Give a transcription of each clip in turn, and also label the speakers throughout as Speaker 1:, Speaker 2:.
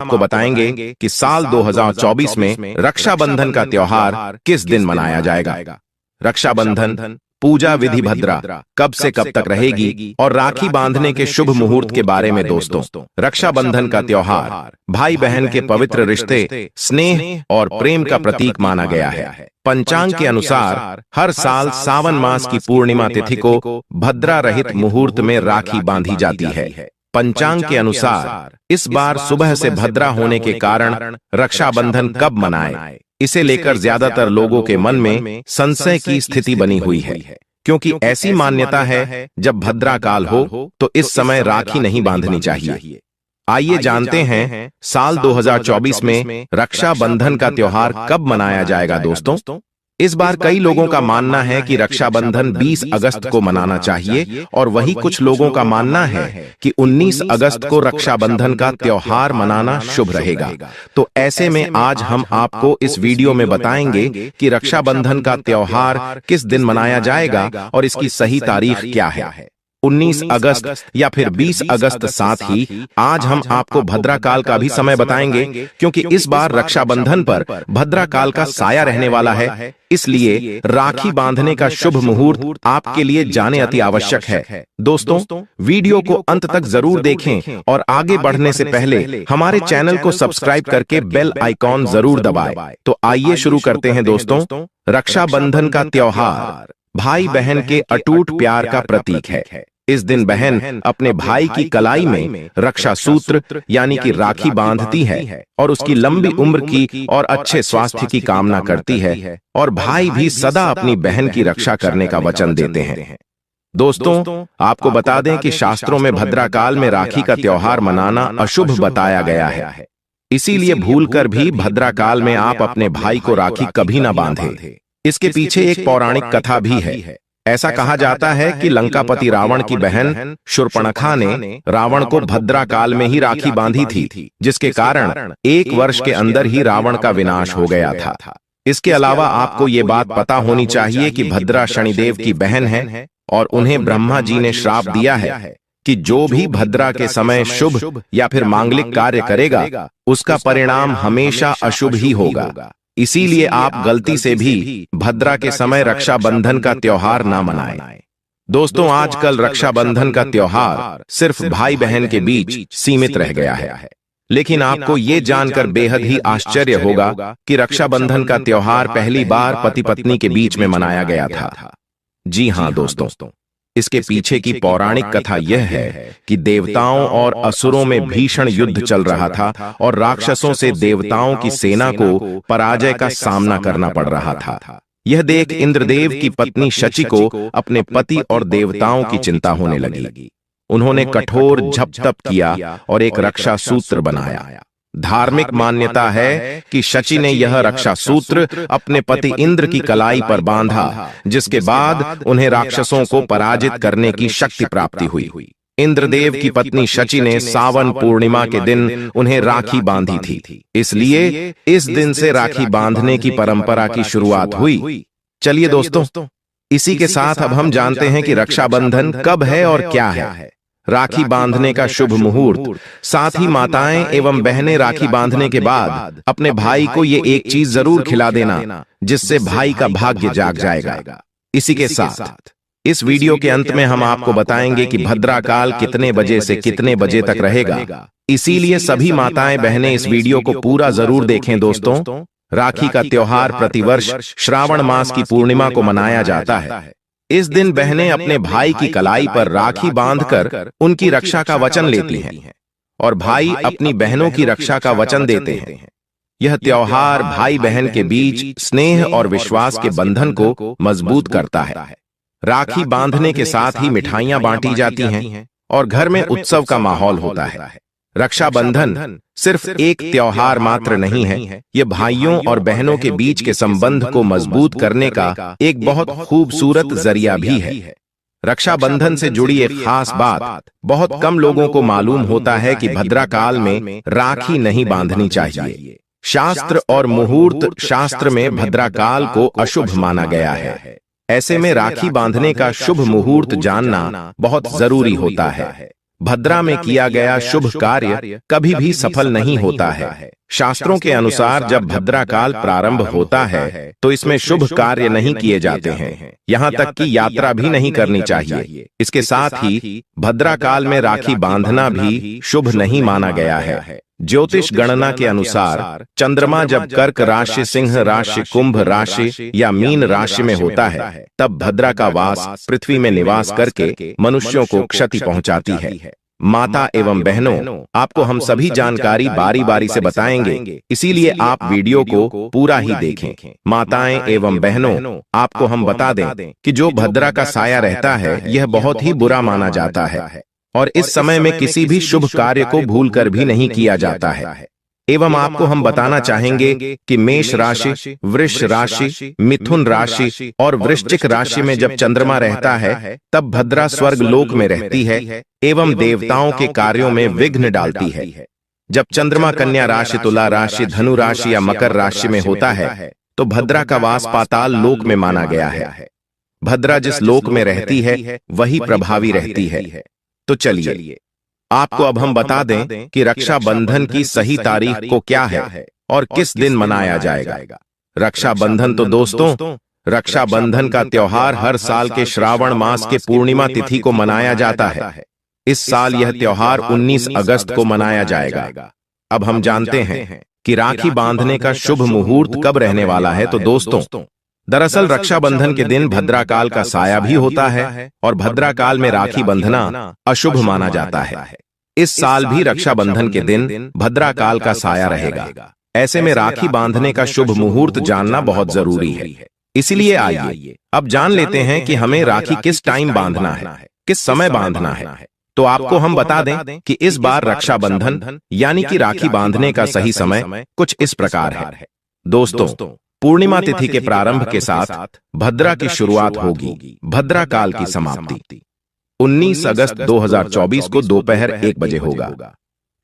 Speaker 1: आपको बताएंगे कि साल 2024 में रक्षाबंधन का त्योहार किस दिन मनाया जाएगा। रक्षाबंधन पूजा विधि भद्रा कब से कब तक रहेगी और राखी बांधने के शुभ मुहूर्त के बारे में दोस्तों। रक्षाबंधन का त्योहार भाई बहन के पवित्र रिश्ते, स्नेह और प्रेम का प्रतीक माना गया है। पंचांग के अनुसार हर साल सावन मास की पूर्णिमा तिथि को भद्रा रहित मुहूर्त में राखी बांधी जाती है। पंचांग के अनुसार इस बार सुबह से भद्रा होने के कारण रक्षाबंधन कब मनाएं, इसे लेकर ज्यादातर लोगों के मन में संशय की स्थिति बनी हुई है, क्योंकि ऐसी मान्यता है जब भद्रा काल हो तो इस समय राखी नहीं बांधनी चाहिए। आइए जानते हैं साल 2024 में रक्षाबंधन का त्योहार कब मनाया जाएगा दोस्तों। इस बार कई लोगों का मानना है कि रक्षाबंधन 20 अगस्त को मनाना चाहिए और वही कुछ लोगों का मानना है कि 19 अगस्त को रक्षाबंधन का त्योहार मनाना शुभ रहेगा। तो ऐसे में आज हम आपको इस वीडियो में बताएंगे कि रक्षाबंधन का त्योहार किस दिन मनाया जाएगा और इसकी सही तारीख क्या है। 19 अगस्त या फिर 20 अगस्त, साथ ही आज हम आपको भद्रा काल का भी समय बताएंगे, क्योंकि इस बार रक्षाबंधन पर भद्रा काल का साया रहने वाला है। इसलिए राखी बांधने का शुभ मुहूर्त आपके लिए जाने अति आवश्यक है। दोस्तों, वीडियो को अंत तक जरूर देखें और आगे बढ़ने से पहले हमारे चैनल को सब्सक्राइब करके बेल आइकॉन जरूर दबाएं। तो आइए शुरू करते हैं दोस्तों। रक्षाबंधन का त्योहार भाई बहन के अटूट प्यार का प्रतीक है। इस दिन बहन अपने भाई की कलाई में रक्षा सूत्र यानी कि राखी बांधती है और उसकी लंबी उम्र की और अच्छे स्वास्थ्य की कामना करती है, और भाई भी सदा अपनी बहन की रक्षा करने का वचन देते हैं। दोस्तों, आपको बता दें कि शास्त्रों में भद्रा काल में राखी का त्योहार मनाना अशुभ बताया गया है। इसीलिए भूलकर भी भद्रा काल में आप अपने भाई को राखी कभी ना बांधें। इसके पीछे एक पौराणिक कथा भी है। ऐसा कहा जाता है कि लंकापति रावण की बहन शूर्पणखा ने रावण को भद्रा काल में ही राखी बांधी थी, जिसके कारण 1 वर्ष के अंदर ही रावण का विनाश हो गया था। इसके अलावा आपको ये बात पता होनी चाहिए कि भद्रा शनिदेव की बहन है और उन्हें ब्रह्मा जी ने श्राप दिया है कि जो भी भद्रा के समय शुभ या फिर मांगलिक कार्य करेगा उसका परिणाम हमेशा अशुभ ही होगा। इसीलिए आप गलती से भी भद्रा के समय रक्षाबंधन का त्योहार ना मनाएं। दोस्तों, आजकल रक्षाबंधन का त्योहार सिर्फ भाई बहन के बीच सीमित रह गया है, लेकिन आपको ये जानकर बेहद ही आश्चर्य होगा कि रक्षाबंधन का त्योहार पहली बार पति पत्नी के बीच में मनाया गया था। जी हाँ दोस्तों, इसके पीछे की पौराणिक कथा यह है कि देवताओं और असुरों में भीषण युद्ध चल रहा था और राक्षसों से देवताओं की सेना को पराजय का सामना करना पड़ रहा था। यह देख इंद्रदेव की पत्नी शची को अपने पति और देवताओं की चिंता होने लगी। उन्होंने कठोर जप तप किया और एक रक्षा सूत्र बनाया। धार्मिक मान्यता है कि शची ने यह रक्षा सूत्र अपने पति इंद्र की कलाई पर बांधा, जिसके बाद उन्हें राक्षसों को पराजित करने की शक्ति प्राप्ति हुई। इंद्रदेव की पत्नी शची ने सावन पूर्णिमा के दिन उन्हें राखी बांधी थी, इसलिए इस दिन से राखी बांधने की परंपरा की शुरुआत हुई। चलिए दोस्तों, इसी के साथ अब हम जानते हैं कि रक्षाबंधन कब है और क्या है। राखी बांधने का शुभ मुहूर्त। साथ ही माताएं एवं बहनें राखी बांधने के बाद अपने भाई को ये एक चीज जरूर खिला देना, जिससे भाई का भाग्य जाग जाएगा। इसी के साथ इस वीडियो के अंत में हम आपको बताएंगे कि भद्रा काल कितने बजे से कितने बजे तक रहेगा। इसीलिए सभी माताएं बहनें इस वीडियो को पूरा जरूर देखें। दोस्तों, राखी का त्योहार प्रतिवर्ष श्रावण मास की पूर्णिमा को मनाया जाता है। इस दिन बहनें अपने भाई की कलाई पर राखी बांधकर उनकी रक्षा का वचन लेती हैं और भाई अपनी बहनों की रक्षा का वचन देते हैं। यह त्योहार भाई बहन के बीच स्नेह और विश्वास के बंधन को मजबूत करता है। राखी बांधने के साथ ही मिठाइयां बांटी जाती हैं और घर में उत्सव का माहौल होता है। रक्षाबंधन सिर्फ एक त्योहार मात्र नहीं है, ये भाइयों और बहनों के बीच के संबंध को मजबूत करने का एक बहुत खूबसूरत जरिया भी है। रक्षाबंधन से जुड़ी एक खास बात बहुत कम लोगों को मालूम होता है कि भद्रा काल में राखी नहीं बांधनी चाहिए। शास्त्र और मुहूर्त शास्त्र में भद्रा काल को अशुभ माना गया है। ऐसे में राखी बांधने का शुभ मुहूर्त जानना बहुत जरूरी होता है। भद्रा में किया गया शुभ कार्य कभी भी सफल नहीं होता है। शास्त्रों के अनुसार जब भद्रा काल प्रारंभ होता है तो इसमें शुभ कार्य नहीं किए जाते हैं, यहाँ तक कि यात्रा भी नहीं करनी चाहिए। इसके साथ ही भद्रा काल में राखी बांधना भी शुभ नहीं माना गया है। ज्योतिष गणना के अनुसार चंद्रमा जब कर्क राशि, सिंह राशि, कुंभ राशि या मीन राशि में होता है तब भद्रा का वास पृथ्वी में निवास करके मनुष्यों को क्षति पहुंचाती है। माता एवं बहनों, आपको हम सभी जानकारी बारी बारी से बताएंगे, इसीलिए आप वीडियो को पूरा ही देखें। माताएं एवं बहनों, आपको हम बता दें कि जो भद्रा का साया रहता है यह बहुत ही बुरा माना जाता है और इस समय में किसी भी शुभ कार्य को भूलकर भी नहीं किया जाता है। एवं आपको हम बताना चाहेंगे कि मेष राशि, वृष राशि, मिथुन राशि और वृश्चिक राशि में जब चंद्रमा रहता है तब भद्रा स्वर्ग लोक में रहती है एवं देवताओं के कार्यों में विघ्न डालती है। जब चंद्रमा कन्या राशि, तुला राशि, धनु राशि या मकर राशि में होता है तो भद्रा का वास पाताल लोक में माना गया है। भद्रा जिस लोक में रहती है वही प्रभावी रहती है। तो चलिए आपको अब हम बता दें कि रक्षाबंधन की सही तारीख को क्या है और किस दिन मनाया जाएगा। रक्षाबंधन तो दोस्तों, रक्षाबंधन का त्योहार हर साल के श्रावण मास के पूर्णिमा तिथि को मनाया जाता है। इस साल यह त्योहार 19 अगस्त को मनाया जाएगा। अब हम जानते हैं कि राखी बांधने का शुभ मुहूर्त कब रहने वाला है। तो दोस्तों, दरअसल रक्षाबंधन के दिन भद्रा काल का साया भी होता है और भद्रा काल में राखी बंधना अशुभ माना जाता है। इस साल भी रक्षाबंधन के दिन भद्रा काल का साया रहेगा। ऐसे में राखी बांधने का शुभ मुहूर्त जानना बहुत जरूरी है। इसलिए आइए अब जान लेते हैं कि हमें राखी किस टाइम बांधना है, किस समय बांधना है। तो आपको हम बता दें कि इस बार रक्षाबंधन यानी कि राखी बांधने का सही समय कुछ इस प्रकार है। दोस्तों, पूर्णिमा तिथि के प्रारंभ के साथ भद्रा की शुरुआत होगी, भद्रा काल की समाप्ति 19 अगस्त 2024 को दोपहर 1 बजे होगा।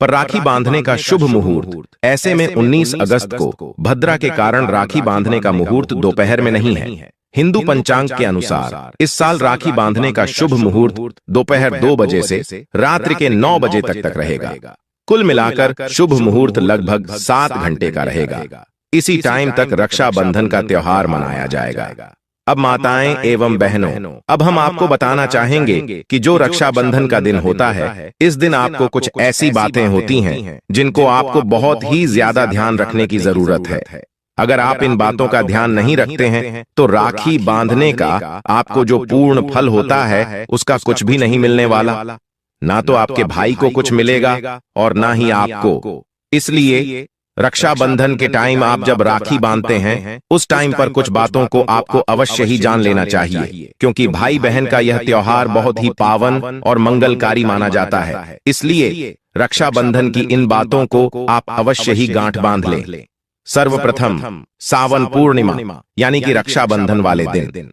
Speaker 1: पर राखी बांधने का शुभ मुहूर्त ऐसे में 19 अगस्त को भद्रा के कारण राखी बांधने का मुहूर्त दोपहर में नहीं है। हिंदू पंचांग के अनुसार इस साल राखी बांधने का शुभ मुहूर्त दोपहर 2 बजे से रात्रि के 9 बजे तक रहेगा। कुल मिलाकर शुभ मुहूर्त लगभग 7 घंटे का रहेगा। इसी टाइम तक रक्षाबंधन का त्योहार मनाया जाएगा। अब माताएं एवं बहनों, अब हम आपको बताना चाहेंगे कि जो रक्षाबंधन का दिन होता है, इस दिन आपको कुछ ऐसी बातें होती हैं जिनको आपको बहुत ही ज्यादा ध्यान रखने की जरूरत है। अगर आप इन बातों का ध्यान नहीं रखते हैं तो राखी बांधने का आपको जो पूर्ण फल होता है उसका कुछ भी नहीं मिलने वाला। ना तो आपके भाई को कुछ मिलेगा और ना ही आपको। इसलिए रक्षाबंधन के टाइम आप जब राखी बांधते हैं उस टाइम पर कुछ बातों को आपको अवश्य ही जान लेना चाहिए, क्योंकि भाई बहन का यह त्योहार बहुत ही पावन और मंगलकारी माना जाता है। इसलिए रक्षाबंधन की इन बातों को आप अवश्य ही गांठ बांध लें। सर्वप्रथम सावन पूर्णिमा यानी कि रक्षाबंधन वाले दिन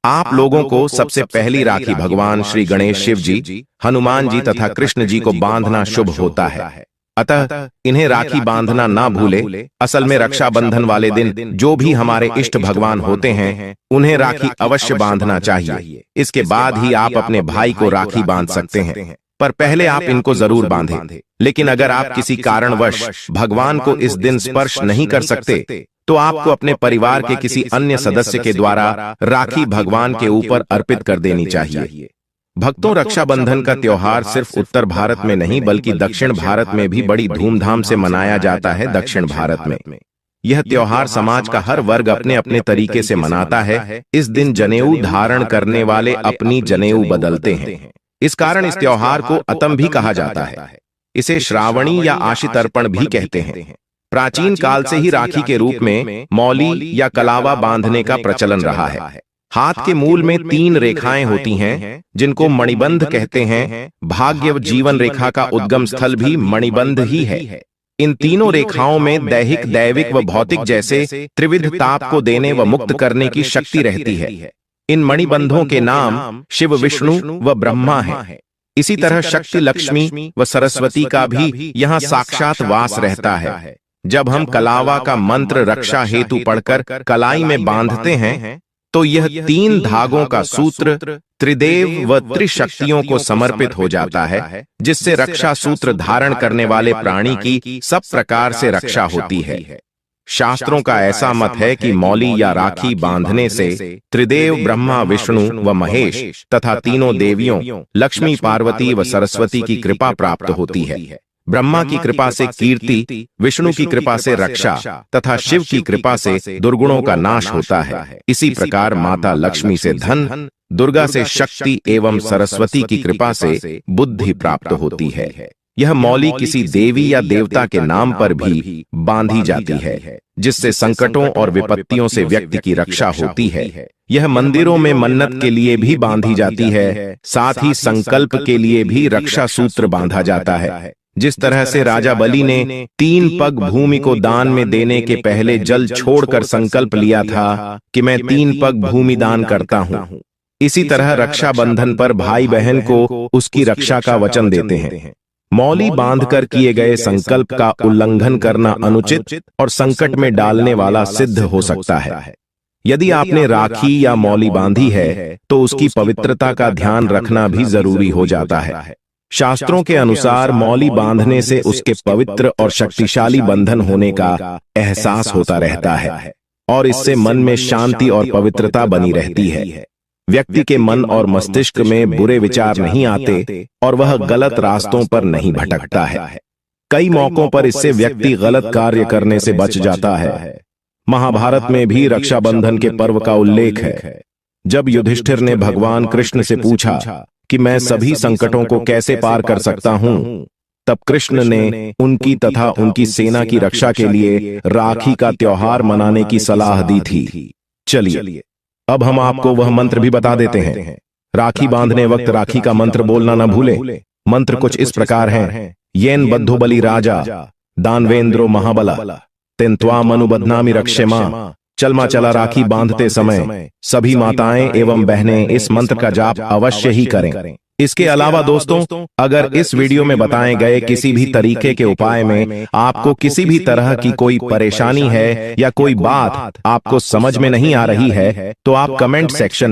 Speaker 1: आप लोगों को सबसे पहली राखी भगवान श्री गणेश, शिव जी, हनुमान जी तथा कृष्ण जी को बांधना शुभ होता है। अतः इन्हें राखी बांधना ना भूले। असल में रक्षाबंधन वाले दिन जो भी हमारे इष्ट भगवान होते हैं उन्हें राखी अवश्य बांधना चाहिए। इसके बाद ही आप अपने भाई को राखी बांध सकते हैं, पर पहले आप इनको जरूर बांधें। लेकिन अगर आप किसी कारणवश भगवान को इस दिन स्पर्श नहीं कर सकते तो आपको अपने परिवार के किसी अन्य सदस्य के द्वारा राखी भगवान के ऊपर अर्पित कर देनी चाहिए। भक्तों, रक्षाबंधन का त्योहार सिर्फ उत्तर भारत में नहीं बल्कि दक्षिण भारत में भी बड़ी धूमधाम से मनाया जाता है। दक्षिण भारत में यह त्योहार समाज का हर वर्ग अपने अपने तरीके से मनाता है। इस दिन जनेऊ धारण करने वाले अपनी जनेऊ बदलते हैं। इस कारण इस त्योहार को अतम भी कहा जाता है। इसे श्रावणी या आशी तर्पण भी कहते हैं। प्राचीन काल से ही राखी के रूप में मौली या कलावा बांधने का प्रचलन रहा है। हाथ के मूल में 3 रेखाएं होती हैं जिनको मणिबंध कहते हैं। भाग्य व जीवन रेखा का उद्गम स्थल भी मणिबंध ही है। इन तीनों रेखाओं में दैहिक, दैविक व भौतिक जैसे त्रिविध ताप को देने व मुक्त करने की शक्ति रहती है। इन मणिबंधों के नाम शिव, विष्णु व ब्रह्मा हैं। इसी तरह शक्ति, लक्ष्मी व सरस्वती का भी यहाँ साक्षात वास रहता है। जब हम कलावा का मंत्र रक्षा हेतु पढ़कर कलाई में बांधते हैं तो यह 3 धागों का सूत्र त्रिदेव व त्रिशक्तियों को समर्पित हो जाता है, जिससे रक्षा सूत्र धारण करने वाले प्राणी की सब प्रकार से रक्षा होती है। शास्त्रों का ऐसा मत है कि मौली या राखी बांधने से त्रिदेव ब्रह्मा, विष्णु व महेश तथा तीनों देवियों लक्ष्मी, पार्वती व सरस्वती की कृपा प्राप्त होती है। ब्रह्मा की कृपा से कीर्ति, विष्णु की कृपा से रक्षा तथा शिव की कृपा से दुर्गुणों का नाश होता है। इसी प्रकार माता लक्ष्मी से धन, दुर्गा से शक्ति एवं सरस्वती की कृपा से बुद्धि प्राप्त होती है। यह मौली किसी देवी या देवता के नाम पर भी बांधी जाती है, जिससे संकटों और विपत्तियों से व्यक्ति की रक्षा होती है। यह मंदिरों में मन्नत के लिए भी बांधी जाती है, साथ ही संकल्प के लिए भी रक्षा सूत्र बांधा जाता है। जिस तरह से राजा बलि ने 3 पग भूमि को दान में देने के पहले जल छोड़कर संकल्प लिया था कि मैं 3 पग भूमि दान करता हूं, इसी तरह रक्षा बंधन पर भाई बहन को उसकी रक्षा का वचन देते हैं। मौली बांधकर किए गए संकल्प का उल्लंघन करना अनुचित और संकट में डालने वाला सिद्ध हो सकता है। यदि आपने राखी या मौली बांधी है तो उसकी पवित्रता का ध्यान रखना भी जरूरी हो जाता है। शास्त्रों के अनुसार मौली बांधने से उसके पवित्र और शक्तिशाली बंधन होने का एहसास होता रहता है और इससे मन में शांति और पवित्रता बनी रहती है। व्यक्ति के मन और मस्तिष्क में बुरे विचार नहीं आते और वह गलत रास्तों पर नहीं भटकता है। कई मौकों पर इससे व्यक्ति गलत कार्य करने से बच जाता है। महाभारत में भी रक्षाबंधन के पर्व का उल्लेख है। जब युधिष्ठिर ने भगवान कृष्ण से पूछा कि मैं सभी संकटों को कैसे पार कर सकता हूं, तब कृष्ण ने उनकी तथा उनकी सेना की रक्षा के लिए राखी का त्योहार मनाने की सलाह दी थी। चलिए अब हम आपको वह मंत्र भी बता देते हैं। राखी बांधने वक्त राखी का मंत्र बोलना न भूले। मंत्र कुछ इस प्रकार हैं। येन बद्धो बलि राजा दानवेंद्रो महाबला तेन त्वाम अनुबध्नामि रक्षेमा। चलमा चला राखी बांधते समय सभी माताएं एवं बहनें इस मंत्र का जाप अवश्य ही करें। इसके अलावा दोस्तों, अगर इस वीडियो में बताए गए किसी भी तरीके के उपाय में आपको किसी भी तरह की कोई परेशानी है या कोई बात आपको समझ में नहीं आ रही है, तो आप कमेंट सेक्शन